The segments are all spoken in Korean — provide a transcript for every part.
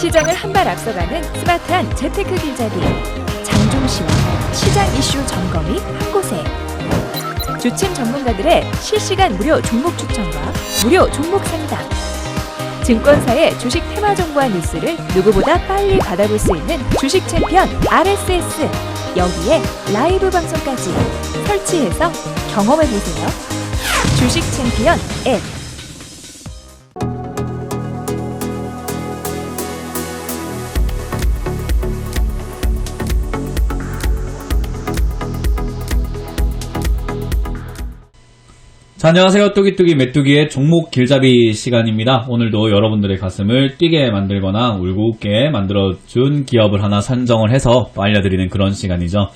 시장을 한 발 앞서가는 스마트한 재테크 길잡이 장종시와 시장 이슈 점검이 한 곳에 주침 전문가들의 실시간 무료 종목 추천과 무료 종목 상담 증권사의 주식 테마 정보와 뉴스를 누구보다 빨리 받아볼 수 있는 주식 챔피언 RSS 여기에 라이브 방송까지 설치해서 경험해보세요. 주식 챔피언 앱 자, 안녕하세요. 뚜기뚜기 메뚜기의 종목 길잡이 시간입니다. 오늘도 여러분들의 가슴을 뛰게 만들거나 울고 웃게 만들어준 기업을 하나 선정을 해서 또 알려드리는 그런 시간이죠.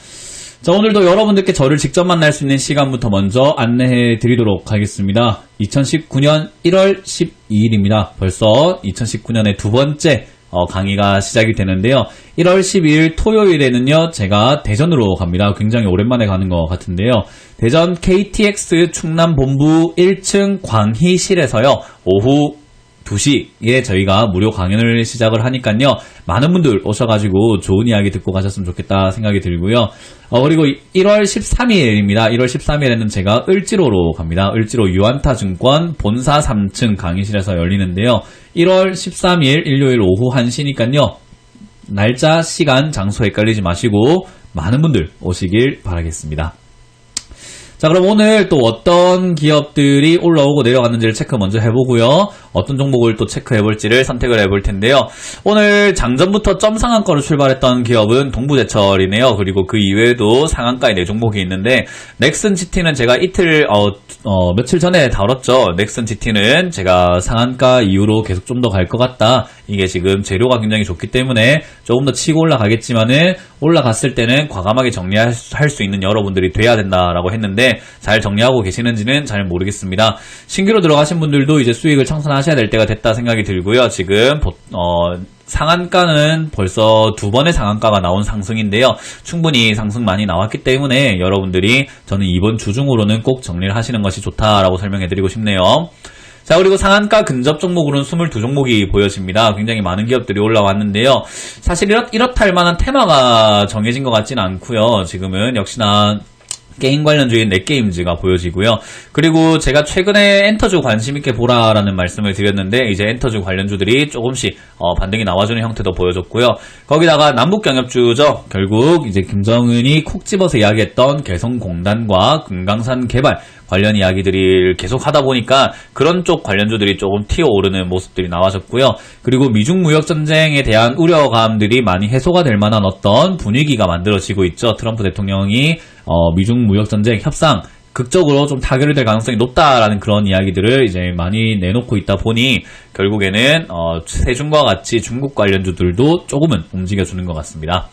자, 오늘도 여러분들께 저를 직접 만날 수 있는 시간부터 먼저 안내해 드리도록 하겠습니다. 2019년 1월 12일입니다. 벌써 2019년의 두 번째 강의가 시작이 되는데요. 1월 12일 토요일에는요, 제가 대전으로 갑니다. 굉장히 오랜만에 가는 것 같은데요. 대전 KTX 충남본부 1층 광희실에서요, 오후 2시에 저희가 무료 강연을 시작을 하니까요, 많은 분들 오셔가지고 좋은 이야기 듣고 가셨으면 좋겠다 생각이 들고요. 그리고 1월 13일입니다. 1월 13일에는 제가 을지로로 갑니다. 을지로 유안타증권 본사 3층 강의실에서 열리는데요. 1월 13일 일요일 오후 1시니까요. 날짜, 시간, 장소 헷갈리지 마시고 많은 분들 오시길 바라겠습니다. 자, 그럼 오늘 또 어떤 기업들이 올라오고 내려갔는지를 체크 먼저 해보고요. 어떤 종목을 또 체크해볼지를 선택을 해볼 텐데요. 오늘 장전부터 점 상한가로 출발했던 기업은 동부제철이네요. 그리고 그 이외에도 상한가의 4종목이 있는데 넥슨GT는 제가 이틀 며칠 전에 다뤘죠. 넥슨GT는 제가 상한가 이후로 계속 좀 더 갈 것 같다. 이게 지금 재료가 굉장히 좋기 때문에 조금 더 치고 올라가겠지만은 올라갔을 때는 과감하게 정리할 수 있는 여러분들이 돼야 된다라고 했는데 잘 정리하고 계시는지는 잘 모르겠습니다. 신규로 들어가신 분들도 이제 수익을 청산하셔야 될 때가 됐다 생각이 들고요. 지금 상한가는 벌써 두 번의 상한가가 나온 상승인데요. 충분히 상승 많이 나왔기 때문에 여러분들이 저는 이번 주 중으로는 꼭 정리를 하시는 것이 좋다라고 설명해드리고 싶네요. 자, 그리고 상한가 근접 종목으로는 22종목이 보여집니다. 굉장히 많은 기업들이 올라왔는데요. 사실 이렇다 할 만한 테마가 정해진 것 같지는 않고요. 지금은 역시나 게임 관련주인 넷게임즈가 보여지고요. 그리고 제가 최근에 엔터주 관심있게 보라라는 말씀을 드렸는데 이제 엔터주 관련주들이 조금씩 반등이 나와주는 형태도 보여줬고요. 거기다가 남북경협주죠. 결국 이제 김정은이 콕 집어서 이야기했던 개성공단과 금강산 개발 관련 이야기들을 계속 하다 보니까 그런 쪽 관련주들이 조금 튀어오르는 모습들이 나와졌고요. 그리고 미중 무역전쟁에 대한 우려감들이 많이 해소가 될 만한 어떤 분위기가 만들어지고 있죠. 트럼프 대통령이 미중 무역전쟁 협상 극적으로 좀 타결이 될 가능성이 높다라는 그런 이야기들을 이제 많이 내놓고 있다 보니 결국에는 세준과 같이 중국 관련주들도 조금은 움직여주는 것 같습니다.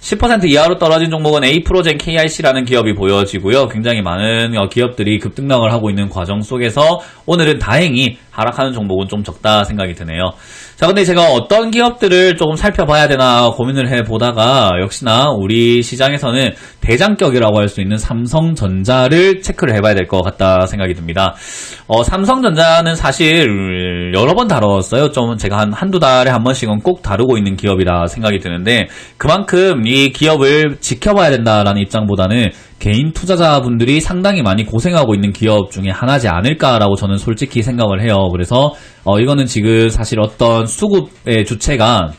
10% 이하로 떨어진 종목은 A프로젠 KIC라는 기업이 보여지고요. 굉장히 많은 기업들이 급등락을 하고 있는 과정 속에서 오늘은 다행히 하락하는 종목은 좀 적다 생각이 드네요. 자, 근데 제가 어떤 기업들을 조금 살펴봐야 되나 고민을 해보다가 역시나 우리 시장에서는 대장격이라고 할 수 있는 삼성전자를 체크를 해봐야 될 것 같다 생각이 듭니다. 삼성전자는 사실 여러 번 다뤘어요. 좀 제가 한두 달에 한 번씩은 꼭 다루고 있는 기업이라 생각이 드는데 그만큼 이 기업을 지켜봐야 된다라는 입장보다는 개인 투자자분들이 상당히 많이 고생하고 있는 기업 중에 하나지 않을까라고 저는 솔직히 생각을 해요. 그래서 이거는 지금 사실 어떤 수급의 주체가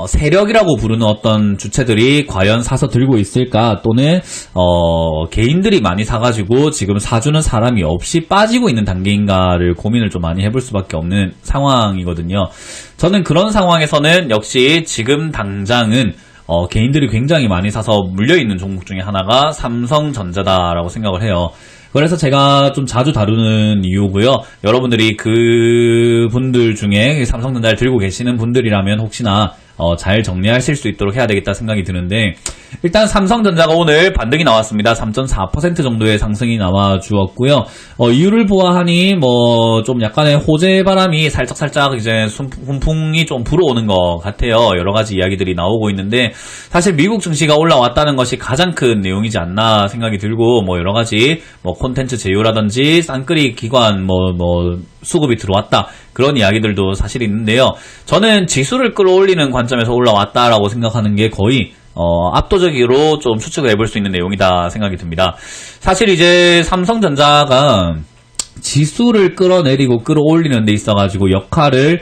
세력이라고 부르는 어떤 주체들이 과연 사서 들고 있을까 또는 개인들이 많이 사가지고 지금 사주는 사람이 없이 빠지고 있는 단계인가를 고민을 좀 많이 해볼 수밖에 없는 상황이거든요. 저는 그런 상황에서는 역시 지금 당장은 개인들이 굉장히 많이 사서 물려있는 종목 중에 하나가 삼성전자다라고 생각을 해요. 그래서 제가 좀 자주 다루는 이유고요. 여러분들이 그 분들 중에 삼성전자를 들고 계시는 분들이라면 혹시나 잘 정리하실 수 있도록 해야 되겠다 생각이 드는데, 일단 삼성전자가 오늘 반등이 나왔습니다. 3.4% 정도의 상승이 나와 주었고요. 이유를 보아하니 좀 약간의 호재 바람이 살짝 이제 훈풍이 좀 불어오는 것 같아요. 여러 가지 이야기들이 나오고 있는데, 사실 미국 증시가 올라왔다는 것이 가장 큰 내용이지 않나 생각이 들고, 여러 가지 콘텐츠 제휴라든지 쌍끌이 기관 수급이 들어왔다, 그런 이야기들도 사실 있는데요. 저는 지수를 끌어올리는 관점에서 올라왔다라고 생각하는 게 거의 압도적으로 좀 추측을 해볼 수 있는 내용이다 생각이 듭니다. 사실 이제 삼성전자가 지수를 끌어내리고 끌어올리는 데 있어가지고 역할을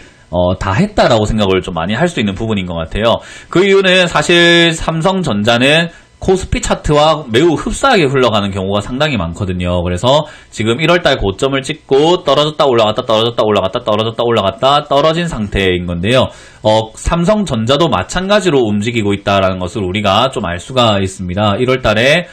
다 했다라고 생각을 좀 많이 할 수 있는 부분인 것 같아요. 그 이유는 사실 삼성전자는 코스피 차트와 매우 흡사하게 흘러가는 경우가 상당히 많거든요. 그래서 지금 1월달 고점을 찍고 떨어졌다 올라갔다 떨어졌다 올라갔다 떨어졌다 올라갔다 떨어진 상태인 건데요. 삼성전자도 마찬가지로 움직이고 있다라는 것을 우리가 좀 알 수가 있습니다. 1월달에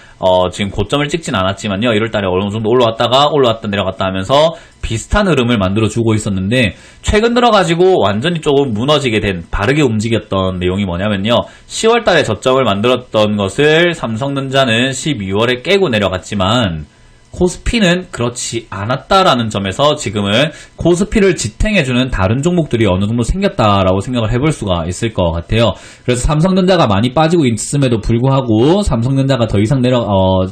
지금 고점을 찍진 않았지만요. 1월달에 어느 정도 올라왔다 내려갔다 하면서 비슷한 흐름을 만들어주고 있었는데, 최근 들어가지고 완전히 조금 무너지게 된, 바르게 움직였던 내용이 뭐냐면요. 10월달에 저점을 만들었던 것을 삼성전자는 12월에 깨고 내려갔지만, 코스피는 그렇지 않았다라는 점에서 지금은 코스피를 지탱해주는 다른 종목들이 어느 정도 생겼다라고 생각을 해볼 수가 있을 것 같아요. 그래서 삼성전자가 많이 빠지고 있음에도 불구하고 삼성전자가 더 이상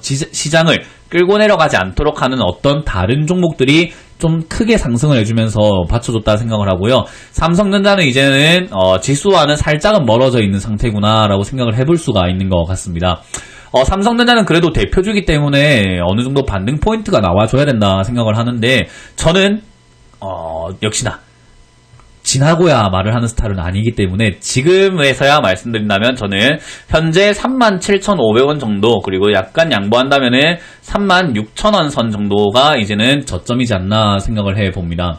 시장을 끌고 내려가지 않도록 하는 어떤 다른 종목들이 좀 크게 상승을 해주면서 받쳐줬다 생각을 하고요. 삼성전자는 이제는 지수와는 살짝은 멀어져 있는 상태구나라고 생각을 해볼 수가 있는 것 같습니다. 삼성전자는 그래도 대표주기 때문에 어느 정도 반등 포인트가 나와줘야 된다 생각을 하는데, 저는 역시나 지나고야 말을 하는 스타일은 아니기 때문에 지금에서야 말씀드린다면 저는 현재 37,500원 정도, 그리고 약간 양보한다면은 36,000원 선 정도가 이제는 저점이지 않나 생각을 해봅니다.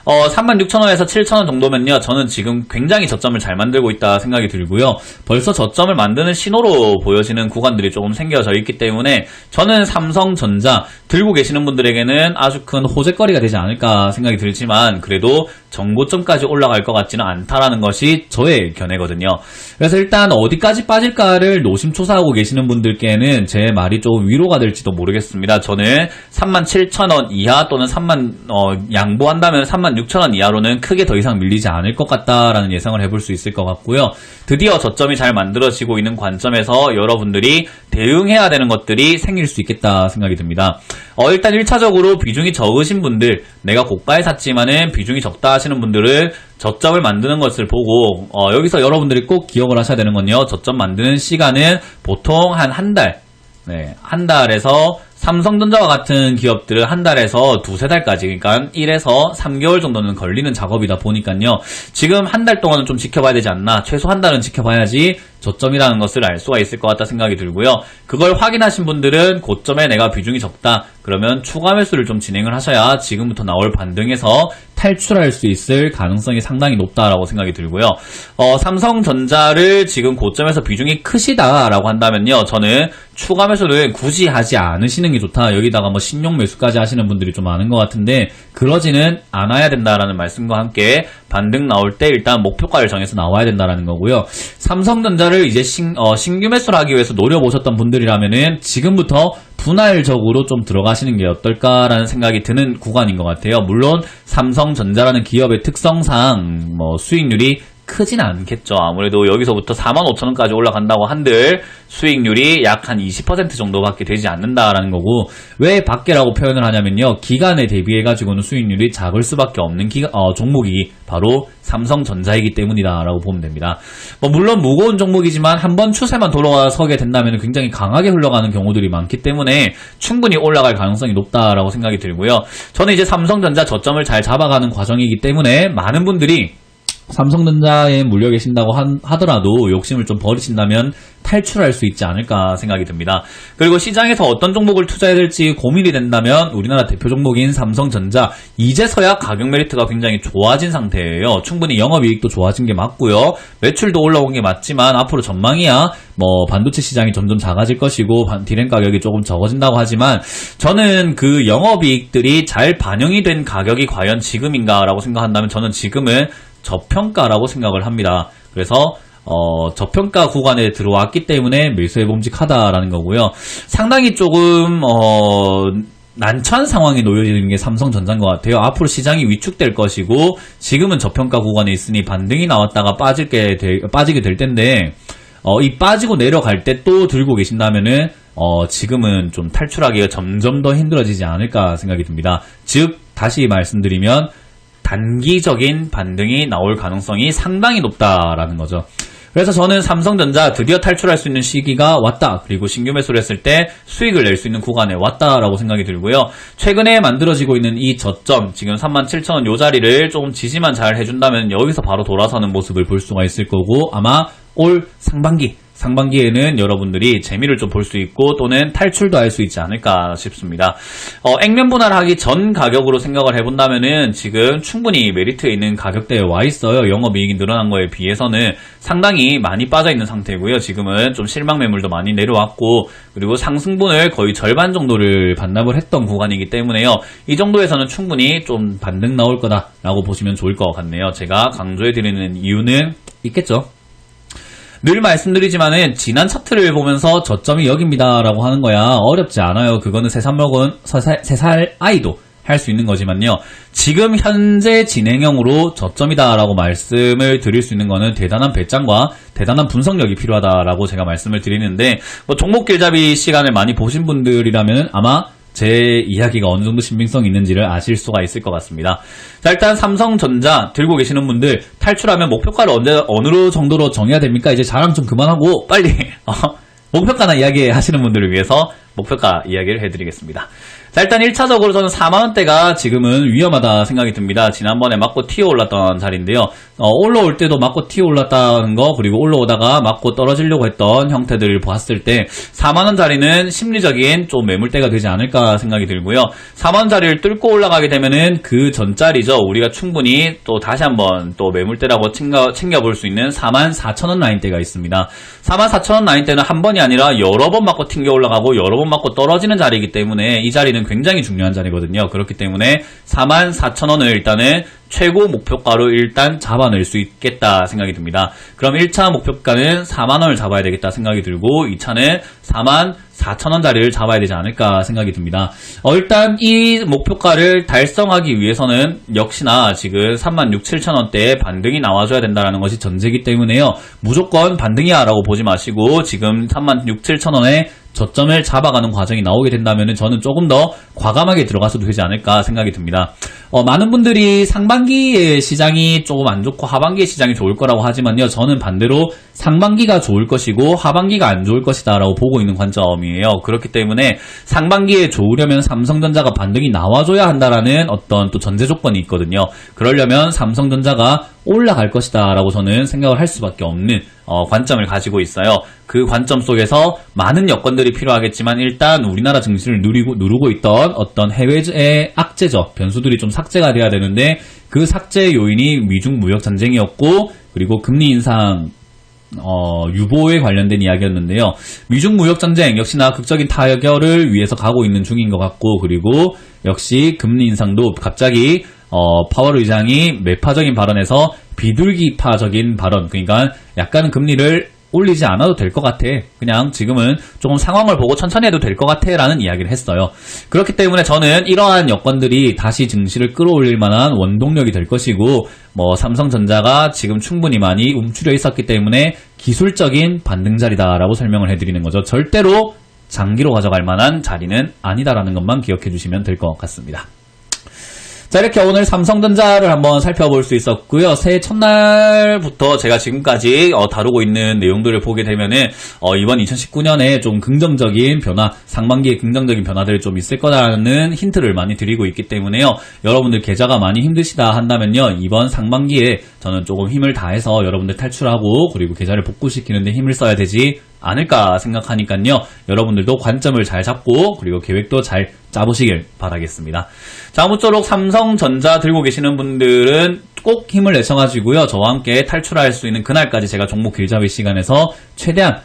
36,000원에서 7,000원 정도면요, 저는 지금 굉장히 저점을 잘 만들고 있다 생각이 들고요. 벌써 저점을 만드는 신호로 보여지는 구간들이 조금 생겨져 있기 때문에 저는 삼성전자 들고 계시는 분들에게는 아주 큰 호재거리가 되지 않을까 생각이 들지만, 그래도 정고점까지 올라갈 것 같지는 않다라는 것이 저의 견해거든요. 그래서 일단 어디까지 빠질까를 노심초사하고 계시는 분들께는 제 말이 조금 위로가 될지도 모르겠습니다. 저는 37,000원 이하 또는 양보한다면 36,000원 이하로는 크게 더 이상 밀리지 않을 것 같다라는 예상을 해볼 수 있을 것 같고요. 드디어 저점이 잘 만들어지고 있는 관점에서 여러분들이 대응해야 되는 것들이 생길 수 있겠다 생각이 듭니다. 일단 1차적으로 비중이 적으신 분들, 내가 고가에 샀지만은 비중이 적다 하시는 분들은 저점을 만드는 것을 보고, 여기서 여러분들이 꼭 기억을 하셔야 되는 건요, 저점 만드는 시간은 보통 한 달, 한 달에서 삼성전자와 같은 기업들은 한 달에서 두세 달까지, 그러니까 1에서 3개월 정도는 걸리는 작업이다 보니까요. 지금 한 달 동안은 좀 지켜봐야 되지 않나, 최소 한 달은 지켜봐야지 저점이라는 것을 알 수가 있을 것 같다 생각이 들고요. 그걸 확인하신 분들은 고점에 내가 비중이 적다, 그러면 추가 매수를 좀 진행을 하셔야 지금부터 나올 반등에서 탈출할 수 있을 가능성이 상당히 높다라고 생각이 들고요. 삼성전자를 지금 고점에서 비중이 크시다라고 한다면요, 저는 추가 매수를 굳이 하지 않으시는 게 좋다. 여기다가 신용 매수까지 하시는 분들이 좀 많은 것 같은데, 그러지는 않아야 된다라는 말씀과 함께 반등 나올 때 일단 목표가를 정해서 나와야 된다라는 거고요. 삼성전자를 이제 신규 매수를 하기 위해서 노려보셨던 분들이라면은 지금부터 분할적으로 좀 들어가시는 게 어떨까라는 생각이 드는 구간인 것 같아요. 물론 삼성전자라는 기업의 특성상 수익률이 크진 않겠죠. 아무래도 여기서부터 45,000원까지 올라간다고 한들 수익률이 약 한 20% 정도밖에 되지 않는다라는 거고, 왜 밖에라고 표현을 하냐면요, 기간에 대비해가지고는 수익률이 작을 수밖에 없는 종목이 바로 삼성전자이기 때문이다라고 보면 됩니다. 물론 무거운 종목이지만 한번 추세만 돌아서게 된다면 굉장히 강하게 흘러가는 경우들이 많기 때문에 충분히 올라갈 가능성이 높다라고 생각이 들고요. 저는 이제 삼성전자 저점을 잘 잡아가는 과정이기 때문에 많은 분들이 삼성전자에 물려 계신다고 하더라도 욕심을 좀 버리신다면 탈출할 수 있지 않을까 생각이 듭니다. 그리고 시장에서 어떤 종목을 투자해야 될지 고민이 된다면 우리나라 대표 종목인 삼성전자, 이제서야 가격 메리트가 굉장히 좋아진 상태예요. 충분히 영업이익도 좋아진 게 맞고요. 매출도 올라온 게 맞지만 앞으로 전망이야 반도체 시장이 점점 작아질 것이고 디램 가격이 조금 적어진다고 하지만, 저는 그 영업이익들이 잘 반영이 된 가격이 과연 지금인가라고 생각한다면 저는 지금은 저평가라고 생각을 합니다. 그래서 저평가 구간에 들어왔기 때문에 매수해 봄직하다라는 거고요. 상당히 조금 난처한 상황에 놓여지는 게 삼성전자인 것 같아요. 앞으로 시장이 위축될 것이고 지금은 저평가 구간에 있으니 반등이 나왔다가 빠지게 될 텐데 이 빠지고 내려갈 때 또 들고 계신다면은 지금은 좀 탈출하기가 점점 더 힘들어지지 않을까 생각이 듭니다. 즉 다시 말씀드리면 단기적인 반등이 나올 가능성이 상당히 높다라는 거죠. 그래서 저는 삼성전자 드디어 탈출할 수 있는 시기가 왔다. 그리고 신규 매수를 했을 때 수익을 낼 수 있는 구간에 왔다라고 생각이 들고요. 최근에 만들어지고 있는 이 저점, 지금 37,000원 요 자리를 조금 지지만 잘 해준다면 여기서 바로 돌아서는 모습을 볼 수가 있을 거고 아마 올 상반기에는 여러분들이 재미를 좀 볼 수 있고 또는 탈출도 할 수 있지 않을까 싶습니다. 액면 분할하기 전 가격으로 생각을 해본다면은 지금 충분히 메리트에 있는 가격대에 와 있어요. 영업이익이 늘어난 거에 비해서는 상당히 많이 빠져 있는 상태고요. 지금은 좀 실망 매물도 많이 내려왔고 그리고 상승분을 거의 절반 정도를 반납을 했던 구간이기 때문에요. 이 정도에서는 충분히 좀 반등 나올 거다라고 보시면 좋을 것 같네요. 제가 강조해드리는 이유는 있겠죠. 늘 말씀드리지만은 지난 차트를 보면서 저점이 여기입니다라고 하는 거야 어렵지 않아요. 그거는 세 살 아이도 할 수 있는 거지만요. 지금 현재 진행형으로 저점이다라고 말씀을 드릴 수 있는 거는 대단한 배짱과 대단한 분석력이 필요하다라고 제가 말씀을 드리는데 종목 길잡이 시간을 많이 보신 분들이라면 아마 제 이야기가 어느 정도 신빙성이 있는지를 아실 수가 있을 것 같습니다. 자, 일단 삼성전자 들고 계시는 분들 탈출하면 목표가를 어느 정도로 정해야 됩니까? 이제 자랑 좀 그만하고 빨리 목표가나 이야기 하시는 분들을 위해서 목표가 이야기를 해드리겠습니다. 자, 일단 1차적으로 저는 4만원대가 지금은 위험하다 생각이 듭니다. 지난번에 맞고 튀어 올랐던 자리인데요. 올라올 때도 맞고 튀어 올랐다는 거 그리고 올라오다가 맞고 떨어지려고 했던 형태들을 봤을 때 4만원 자리는 심리적인 좀 매물대가 되지 않을까 생각이 들고요. 4만원 자리를 뚫고 올라가게 되면은 그 전자리죠. 우리가 충분히 또 다시 한번 또 매물대라고 챙겨볼 수 있는 44,000원 라인대가 있습니다. 44,000원 라인대는 한 번이 아니라 여러 번 맞고 튕겨 올라가고 여러 번 맞고 떨어지는 자리이기 때문에 이 자리는 굉장히 중요한 자리거든요. 그렇기 때문에 44,000원을 일단은 최고 목표가로 일단 잡아낼 수 있겠다 생각이 듭니다. 그럼 1차 목표가는 4만원을 잡아야 되겠다 생각이 들고 2차는 44,000원 자리를 잡아야 되지 않을까 생각이 듭니다. 일단 이 목표가를 달성하기 위해서는 역시나 지금 36,000~37,000원대에 반등이 나와줘야 된다는 것이 전제이기 때문에요. 무조건 반등이야 라고 보지 마시고 지금 36,000~37,000원에 저점을 잡아가는 과정이 나오게 된다면 저는 조금 더 과감하게 들어가서도 되지 않을까 생각이 듭니다. 많은 분들이 상반기에 시장이 조금 안 좋고 하반기에 시장이 좋을 거라고 하지만요. 저는 반대로 상반기가 좋을 것이고 하반기가 안 좋을 것이다 라고 보고 있는 관점이에요. 그렇기 때문에 상반기에 좋으려면 삼성전자가 반등이 나와줘야 한다라는 어떤 또 전제 조건이 있거든요. 그러려면 삼성전자가 올라갈 것이다 라고 저는 생각을 할 수밖에 없는 관점을 가지고 있어요. 그 관점 속에서 많은 여건들이 필요하겠지만 일단 우리나라 증시를 누르고 있던 어떤 해외의 악재죠. 변수들이 좀 삭제가 돼야 되는데 그 삭제 요인이 미중 무역 전쟁이었고 그리고 금리 인상 유보에 관련된 이야기였는데요. 미중 무역 전쟁 역시나 극적인 타결을 위해서 가고 있는 중인 것 같고 그리고 역시 금리 인상도 갑자기 파월 의장이 매파적인 발언에서 비둘기파적인 발언, 그러니까 약간은 금리를 올리지 않아도 될 것 같아. 그냥 지금은 조금 상황을 보고 천천히 해도 될 것 같아 라는 이야기를 했어요. 그렇기 때문에 저는 이러한 여건들이 다시 증시를 끌어올릴 만한 원동력이 될 것이고 삼성전자가 지금 충분히 많이 움츠려 있었기 때문에 기술적인 반등 자리다라고 설명을 해드리는 거죠. 절대로 장기로 가져갈 만한 자리는 아니다라는 것만 기억해 주시면 될 것 같습니다. 자, 이렇게 오늘 삼성전자를 한번 살펴볼 수 있었고요. 새해 첫날부터 제가 지금까지 다루고 있는 내용들을 보게 되면은 이번 2019년에 좀 긍정적인 변화, 상반기에 긍정적인 변화들이 좀 있을 거라는 힌트를 많이 드리고 있기 때문에요. 여러분들 계좌가 많이 힘드시다 한다면요. 이번 상반기에 저는 조금 힘을 다해서 여러분들 탈출하고 그리고 계좌를 복구시키는 데 힘을 써야 되지 않을까 생각하니까요. 여러분들도 관점을 잘 잡고 그리고 계획도 잘 짜보시길 바라겠습니다. 자, 아무쪼록 삼성전자 들고 계시는 분들은 꼭 힘을 내셔가지고요. 저와 함께 탈출할 수 있는 그날까지 제가 종목 길잡이 시간에서 최대한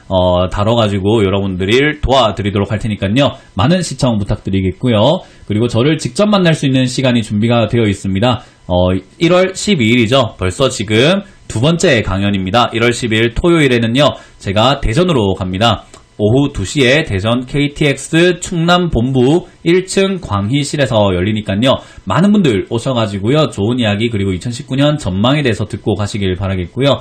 다뤄가지고 여러분들을 도와드리도록 할 테니까요. 많은 시청 부탁드리겠고요. 그리고 저를 직접 만날 수 있는 시간이 준비가 되어 있습니다. 1월 12일이죠. 벌써 지금 두 번째 강연입니다. 1월 12일 토요일에는요, 제가 대전으로 갑니다. 오후 2시에 대전 KTX 충남본부 1층 광희실에서 열리니까요. 많은 분들 오셔가지고요. 좋은 이야기 그리고 2019년 전망에 대해서 듣고 가시길 바라겠고요.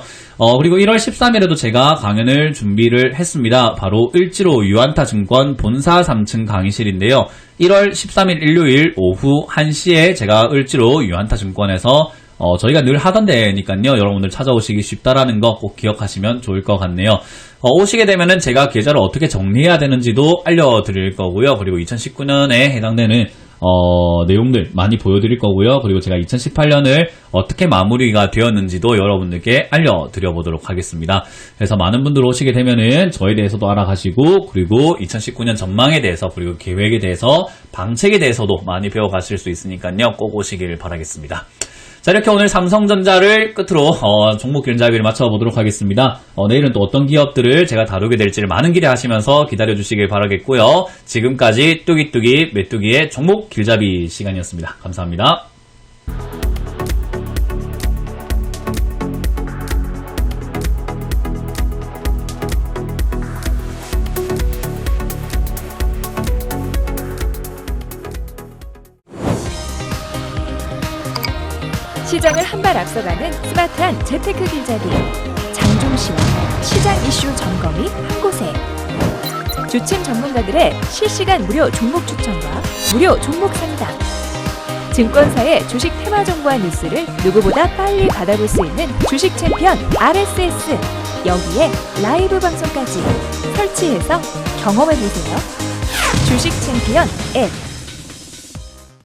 그리고 1월 13일에도 제가 강연을 준비를 했습니다. 바로 을지로 유안타증권 본사 3층 강의실인데요. 1월 13일 일요일 오후 1시에 제가 을지로 유안타증권에서 저희가 늘 하던 데니까요. 여러분들 찾아오시기 쉽다라는 거 꼭 기억하시면 좋을 것 같네요. 오시게 되면은 제가 계좌를 어떻게 정리해야 되는지도 알려드릴 거고요. 그리고 2019년에 해당되는 내용들 많이 보여드릴 거고요. 그리고 제가 2018년을 어떻게 마무리가 되었는지도 여러분들께 알려드려 보도록 하겠습니다. 그래서 많은 분들 오시게 되면은 저에 대해서도 알아가시고, 그리고 2019년 전망에 대해서, 그리고 계획에 대해서, 방책에 대해서도 많이 배워가실 수 있으니까요. 꼭 오시길 바라겠습니다. 자, 이렇게 오늘 삼성전자를 끝으로 종목 길잡이를 맞춰보도록 하겠습니다. 내일은 또 어떤 기업들을 제가 다루게 될지를 많은 기대하시면서 기다려주시길 바라겠고요. 지금까지 뚜기뚜기 메뚜기의 종목 길잡이 시간이었습니다. 감사합니다. 시장을 한 발 앞서가는 스마트한 재테크 길잡이 장종시와 시장 이슈 점검이 한 곳에 주침 전문가들의 실시간 무료 종목 추천과 무료 종목 상담, 증권사의 주식 테마 정보와 뉴스를 누구보다 빨리 받아볼 수 있는 주식 챔피언 RSS, 여기에 라이브 방송까지 설치해서 경험해보세요. 주식 챔피언 앱